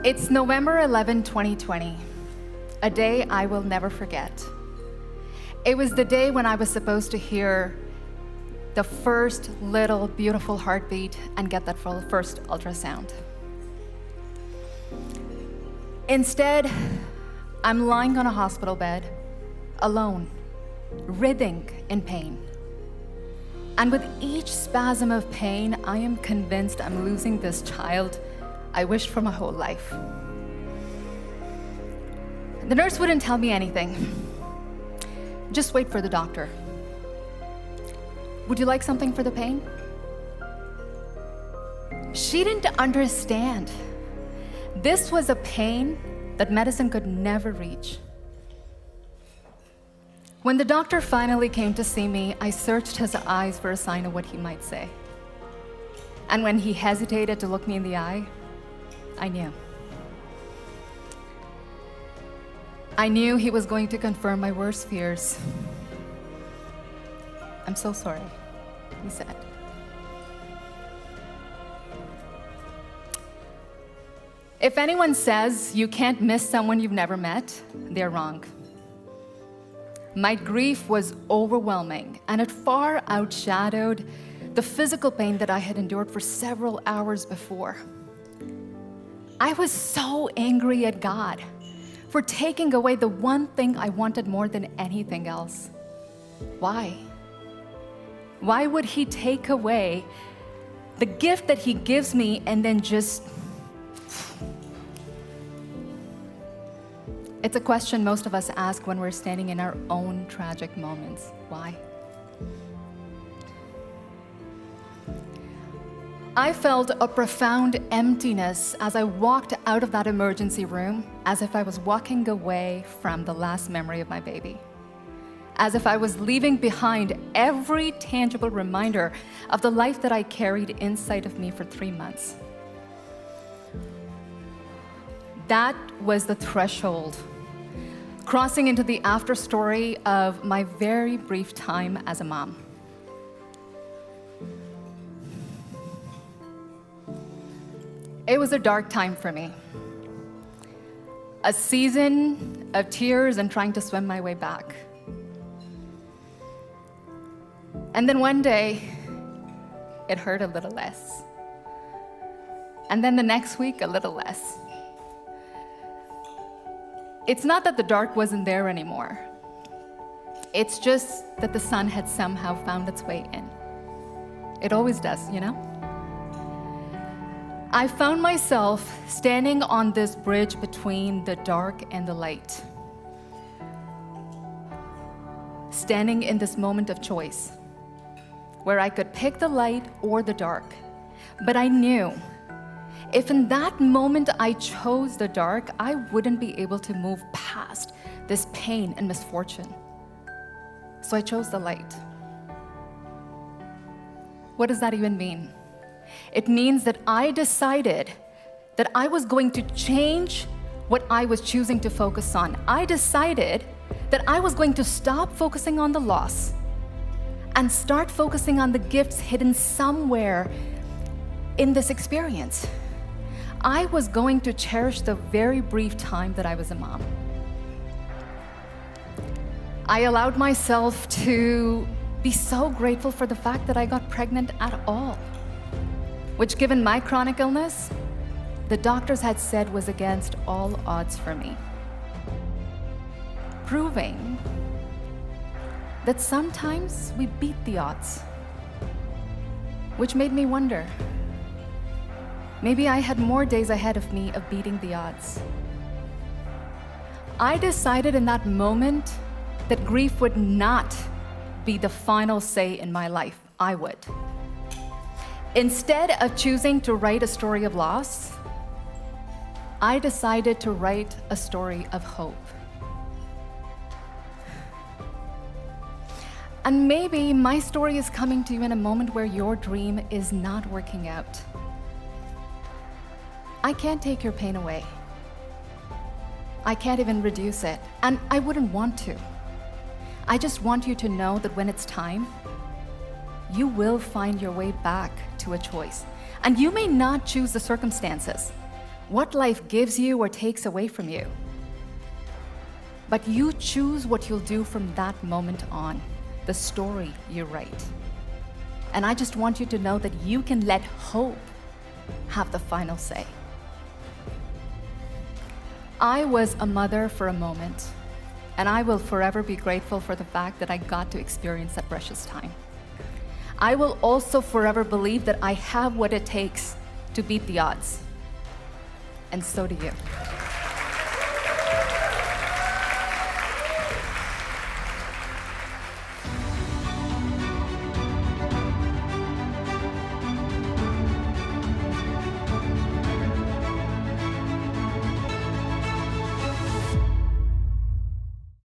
It's November 11, 2020, a day I will never forget. It was the day when I was supposed to hear the first little beautiful heartbeat and get that first ultrasound. Instead, I'm lying on a hospital bed, alone, writhing in pain. And with each spasm of pain, I am convinced I'm losing this child I wished for my whole life. The nurse wouldn't tell me anything. Just wait for the doctor. Would you like something for the pain? She didn't understand. This was a pain that medicine could never reach. When the doctor finally came to see me, I searched his eyes for a sign of what he might say. And when he hesitated to look me in the eye, I knew. I knew he was going to confirm my worst fears. "I'm so sorry," he said. If anyone says you can't miss someone you've never met, they're wrong. My grief was overwhelming, and it far outshadowed the physical pain that I had endured for several hours before. I was so angry at God for taking away the one thing I wanted more than anything else. Why? Why would He take away the gift that He gives me and then just... It's a question most of us ask when we're standing in our own tragic moments. Why? I felt a profound emptiness as I walked out of that emergency room, as if I was walking away from the last memory of my baby. As if I was leaving behind every tangible reminder of the life that I carried inside of me for 3 months. That was the threshold, crossing into the after story of my very brief time as a mom. It was a dark time for me. A season of tears and trying to swim my way back. And then one day, it hurt a little less. And then the next week, a little less. It's not that the dark wasn't there anymore. It's just that the sun had somehow found its way in. It always does, you know? I found myself standing on this bridge between the dark and the light. Standing in this moment of choice, where I could pick the light or the dark. But I knew if in that moment I chose the dark, I wouldn't be able to move past this pain and misfortune. So I chose the light. What does that even mean? It means that I decided that I was going to change what I was choosing to focus on. I decided that I was going to stop focusing on the loss and start focusing on the gifts hidden somewhere in this experience. I was going to cherish the very brief time that I was a mom. I allowed myself to be so grateful for the fact that I got pregnant at all, which, given my chronic illness, the doctors had said was against all odds for me. Proving that sometimes we beat the odds, which made me wonder, maybe I had more days ahead of me of beating the odds. I decided in that moment that grief would not be the final say in my life. I would. Instead of choosing to write a story of loss, I decided to write a story of hope. And maybe my story is coming to you in a moment where your dream is not working out. I can't take your pain away. I can't even reduce it, and I wouldn't want to. I just want you to know that when it's time, you will find your way back to a choice. And you may not choose the circumstances. what life gives you or takes away from you. But you choose what you'll do from that moment on, the story you write. And I just want you to know that you can let hope have the final say. I was a mother for a moment, and I will forever be grateful for the fact that I got to experience that precious time. I will also forever believe that I have what it takes to beat the odds. And so do you.